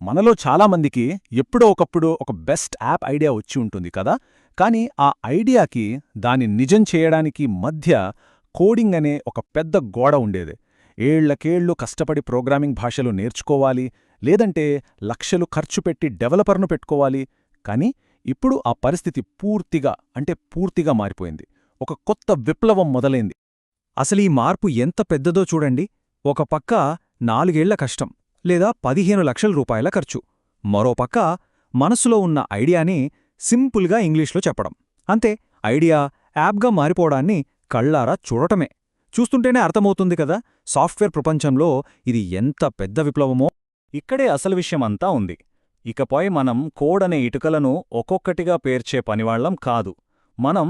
మనలో చాలామందికి ఎప్పుడో ఒకప్పుడు ఒక బెస్ట్ యాప్ ఐడియా వచ్చి ఉంటుంది కదా. కానీ ఆ ఐడియాకి దాన్ని నిజం చేయడానికి మధ్య కోడింగ్ అనే ఒక పెద్ద గోడ ఉండేది. ఏళ్లకేళ్లు కష్టపడి ప్రోగ్రామింగ్ భాషలు నేర్చుకోవాలి, లేదంటే లక్షలు ఖర్చు పెట్టి డెవలపర్ను పెట్టుకోవాలి. కానీ ఇప్పుడు ఆ పరిస్థితి పూర్తిగా మారిపోయింది. ఒక కొత్త విప్లవం మొదలైంది. అసలీ మార్పు ఎంత పెద్దదో చూడండి. ఒక పక్క 4 ఏళ్ల కష్టం లేదా 15 లక్షల రూపాయల ఖర్చు, మరోపక్క మనసులో ఉన్న ఐడియాని సింపుల్గా ఇంగ్లీష్లో చెప్పడం. అంతే, ఐడియా యాప్గా మారిపోవడాన్ని కళ్లారా చూడటమే. చూస్తుంటేనే అర్థమవుతుంది కదా, సాఫ్ట్వేర్ ప్రపంచంలో ఇది ఎంత పెద్ద విప్లవమో. ఇక్కడే అసలు విషయమంతా ఉంది. ఇకపై మనం కోడనే ఇటుకలను ఒక్కొక్కటిగా పేర్చే పనివాళ్లం కాదు. మనం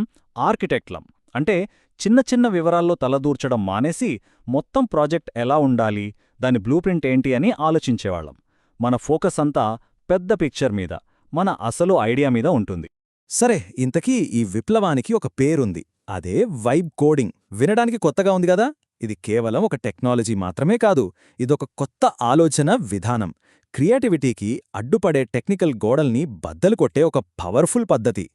ఆర్కిటెక్ట్లం. అంటే చిన్న చిన్న వివరాల్లో తలదూర్చడం మానేసి మొత్తం ప్రాజెక్ట్ ఎలా ఉండాలి, దాని బ్లూప్రింట్ ఏంటి అని ఆలోచించేవాళ్లం. మన ఫోకస్ అంతా పెద్ద పిక్చర్ మీద, మన అసలు ఐడియా మీద ఉంటుంది. సరే, ఇంతకీ ఈ విప్లవానికి ఒక పేరుంది. అదే వైబ్ కోడింగ్. వినడానికి కొత్తగా ఉంది గదా. ఇది కేవలం ఒక టెక్నాలజీ మాత్రమే కాదు, ఇదొక కొత్త ఆలోచన విధానం. క్రియేటివిటీకి అడ్డుపడే టెక్నికల్ గోడల్ని బద్దలు కొట్టే ఒక పవర్ఫుల్ పద్ధతి.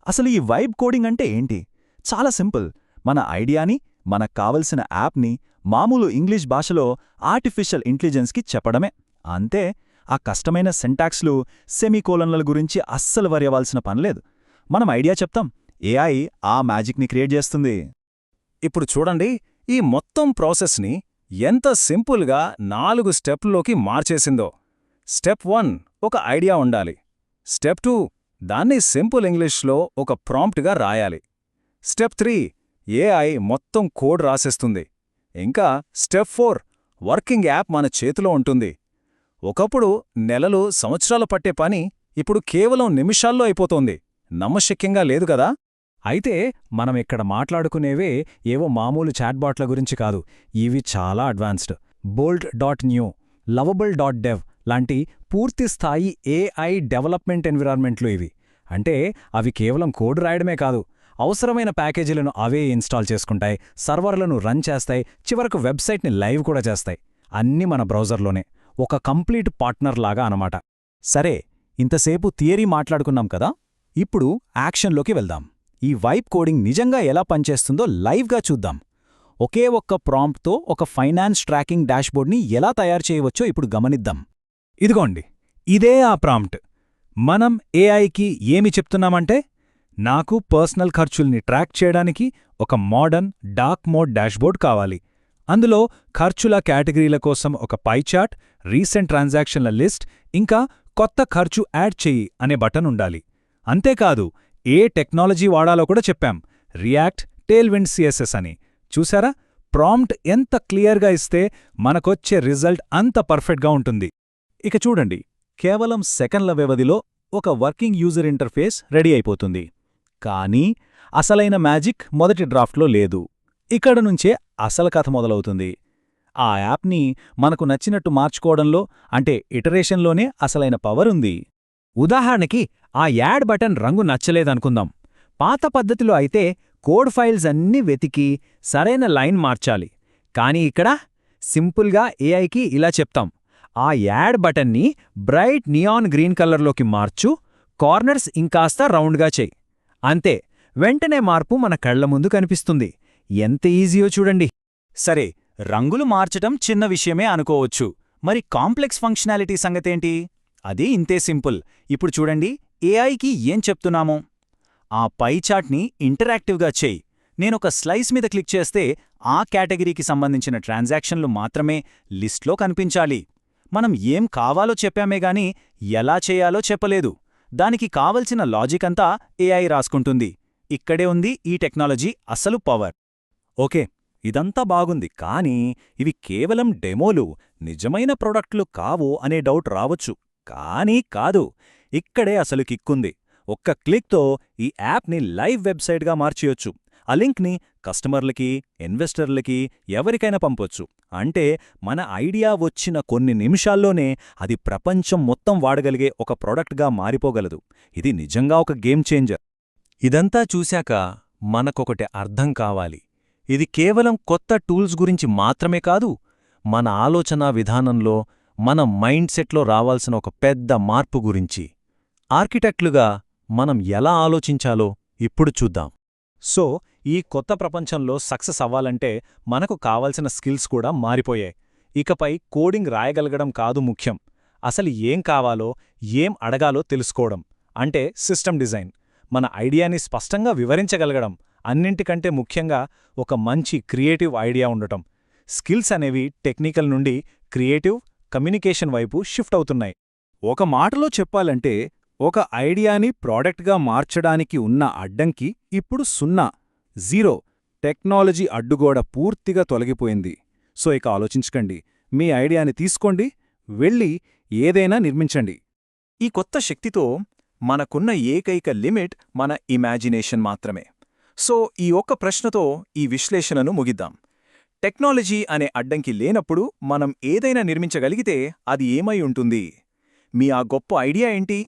అసలు ఈ వైబ్ కోడింగ్ అంటే ఏంటి? చాలా సింపుల్. మన ఐడియాని, మనకు కావలసిన యాప్ని మామూలు ఇంగ్లీష్ భాషలో ఆర్టిఫిషియల్ ఇంటెలిజెన్స్కి చెప్పడమే. అంతే. ఆ కష్టమైన సెంటాక్స్లు, సెమీకోలన్ల గురించి అస్సలు వరియవలసిన పనిలేదు. మనం ఐడియా చెప్తాం, ఏఐ ఆ మ్యాజిక్ని క్రియేట్ చేస్తుంది. ఇప్పుడు చూడండి, ఈ మొత్తం ప్రాసెస్ని ఎంత సింపుల్గా 4 స్టెప్ల్లోకి మార్చేసిందో. స్టెప్ 1 ఒక ఐడియా ఉండాలి. స్టెప్ 2 దాన్ని సింపుల్ ఇంగ్లీష్లో ఒక ప్రాంప్ట్గా రాయాలి. స్టెప్ 3 ఏఐ మొత్తం కోడ్ రాసేస్తుంది. ఇంకా స్టెప్ 4 వర్కింగ్ యాప్ మన చేతిలో ఉంటుంది. ఒకప్పుడు నెలలు, సంవత్సరాలు పట్టే పని ఇప్పుడు కేవలం నిమిషాల్లో అయిపోతోంది. నమ్మశక్యంగా లేదు కదా. అయితే మనం ఇక్కడ మాట్లాడుకునేవే ఏవో మామూలు చాట్బాట్ల గురించి కాదు. ఇవి చాలా అడ్వాన్స్డ్. bolt.new, lovable.dev లాంటి పూర్తిస్థాయి ఏఐ డెవలప్మెంట్ ఎన్విరాన్మెంట్లు ఇవి. అంటే అవి కేవలం కోడ్ రాయడమే కాదు, అవసరమైన ప్యాకేజీలను అవే ఇన్స్టాల్ చేసుకుంటాయి, సర్వర్లను రన్ చేస్తాయి, చివరకు వెబ్సైట్ని లైవ్ కూడా చేస్తాయి. అన్నీ మన బ్రౌజర్లోనే, ఒక కంప్లీట్ పార్ట్నర్ లాగా అనమాట. సరే, ఇంతసేపు థియరీ మాట్లాడుకున్నాం కదా, ఇప్పుడు యాక్షన్లోకి వెళ్దాం. ఈ వైబ్ కోడింగ్ నిజంగా ఎలా పనిచేస్తుందో లైవ్గా చూద్దాం. ఒకే ఒక్క ప్రాంప్ట్తో ఒక ఫైనాన్స్ ట్రాకింగ్ డాష్బోర్డ్ని ఎలా తయారు చేయవచ్చో ఇప్పుడు గమనిద్దాం. ఇదిగోండి, ఇదే ఆ ప్రాంప్ట్. మనం ఏఐకి ఏమి చెప్తున్నామంటే, నాకు పర్సనల్ ఖర్చుల్ని ట్రాక్ చేయడానికి ఒక మోడర్న్ డార్క్ మోడ్ డాష్బోర్డ్ కావాలి. అందులో ఖర్చుల కేటగిరీల కోసం ఒక పై చార్ట్, రీసెంట్ ట్రాన్సాక్షన్ల లిస్ట్, ఇంకా కొత్త ఖర్చు యాడ్ చెయ్యి అనే బటన్ ఉండాలి. అంతేకాదు, ఏ టెక్నాలజీ వాడాలో కూడా చెప్పాం, రియాక్ట్, టేల్విండ్ సిఎస్ఎస్ అని. చూసారా, ప్రాంప్ట్ ఎంత క్లియర్గా ఇస్తే మనకొచ్చే రిజల్ట్ అంత పర్ఫెక్ట్గా ఉంటుంది. ఇక చూడండి, కేవలం సెకన్ల వ్యవధిలో ఒక వర్కింగ్ యూజర్ ఇంటర్ఫేస్ రెడీ అయిపోతుంది. కానీ అసలైన మ్యాజిక్ మొదటి డ్రాఫ్ట్లో లేదు. ఇక్కడ నుంచే అసలు కథ మొదలవుతుంది. ఆ యాప్ని మనకు నచ్చినట్టు మార్చుకోవడంలో, అంటే ఇటరేషన్లోనే అసలైన పవర్ ఉంది. ఉదాహరణకి, ఆ యాడ్ బటన్ రంగు నచ్చలేదనుకుందాం. పాత పద్ధతిలో అయితే కోడ్ ఫైల్స్ అన్నీ వెతికి సరైన లైన్ మార్చాలి. కానీ ఇక్కడ సింపుల్గా ఏఐకి ఇలా చెప్తాం, ఆ యాడ్ బటన్ని బ్రైట్ నియాన్ గ్రీన్ కలర్లోకి మార్చు, కార్నర్స్ ఇంకాస్త రౌండ్గా చెయ్యి. అంతే, వెంటనే మార్పు మన కళ్ల ముందు కనిపిస్తుంది. ఎంత ఈజీయో చూడండి. సరే, రంగులు మార్చటం చిన్న విషయమే అనుకోవచ్చు. మరి కాంప్లెక్స్ ఫంక్షనాలిటీ సంగతేంటి? అది ఇంతే సింపుల్. ఇప్పుడు చూడండి, ఏఐకి ఏం చెప్తున్నామో. ఆ పై చార్ట్ని ఇంటరాక్టివ్గా చెయ్యి. నేనొక స్లైస్ మీద క్లిక్ చేస్తే ఆ కేటగిరీకి సంబంధించిన ట్రాన్సాక్షన్లు మాత్రమే లిస్ట్లో కనిపించాలి. మనం ఏం కావాలో చెప్పామేగాని ఎలా చేయాలో చెప్పలేదు. దానికి కావలసిన లాజిక్ అంతా ఏఐ రాసుకుంటుంది. ఇక్కడే ఉంది ఈ టెక్నాలజీ అసలు పవర్. ఓకే, ఇదంతా బాగుంది, కానీ ఇవి కేవలం డెమోలు, నిజమైన ప్రొడక్ట్లు కావు అనే డౌట్ రావచ్చు. కానీ కాదు, ఇక్కడే అసలు కిక్కుంది. ఒక్క క్లిక్తో ఈ యాప్ని లైవ్ వెబ్సైట్గా మార్చేయొచ్చు. ఆ లింక్ని కస్టమర్లకి, ఇన్వెస్టర్లకి, ఎవరికైనా పంపొచ్చు. అంటే మన ఐడియా వచ్చిన కొన్ని నిమిషాల్లోనే అది ప్రపంచం మొత్తం వాడగలిగే ఒక ప్రొడక్ట్గా మారిపోగలదు. ఇది నిజంగా ఒక గేమ్ చేంజర్. ఇదంతా చూశాక మనకొకటి అర్థం కావాలి. ఇది కేవలం కొత్త టూల్స్ గురించి మాత్రమే కాదు, మన ఆలోచనా విధానంలో, మన మైండ్ సెట్లో రావాల్సిన ఒక పెద్ద మార్పు గురించి. ఆర్కిటెక్ట్లుగా మనం ఎలా ఆలోచించాలో ఇప్పుడు చూద్దాం. సో ఈ కొత్త ప్రపంచంలో సక్సెస్ అవ్వాలంటే మనకు కావాల్సిన స్కిల్స్ కూడా మారిపోయాయి. ఇకపై కోడింగ్ రాయగలగడం కాదు ముఖ్యం, అసలు ఏం కావాలో, ఏం అడగాలో తెలుసుకోవడం. అంటే సిస్టమ్ డిజైన్, మన ఐడియాని స్పష్టంగా వివరించగలగడం, అన్నింటికంటే ముఖ్యంగా ఒక మంచి క్రియేటివ్ ఐడియా ఉండటం. స్కిల్స్ అనేవి టెక్నికల్ నుండి క్రియేటివ్, కమ్యూనికేషన్ వైపు షిఫ్ట్ అవుతున్నాయి. ఒక మాటలో చెప్పాలంటే ఒక ఐడియాని ప్రాడక్ట్గా మార్చడానికి ఉన్న అడ్డంకి ఇప్పుడు 0 టెక్నాలజీ అడ్డుగోడ పూర్తిగా తొలగిపోయింది. సో ఇక ఆలోచించకండి, మీ ఐడియాని తీసుకోండి, వెళ్ళి ఏదైనా నిర్మించండి. ఈ కొత్త శక్తితో మనకున్న ఏకైక లిమిట్ మన ఇమాజినేషన్ మాత్రమే. సో ఈ ఒక్క ప్రశ్నతో ఈ విశ్లేషణను ముగిద్దాం. టెక్నాలజీ అనే అడ్డంకి లేనప్పుడు మనం ఏదైనా నిర్మించగలిగితే అది ఏమై ఉంటుంది? మీ ఆ గొప్ప ఐడియా ఏంటి?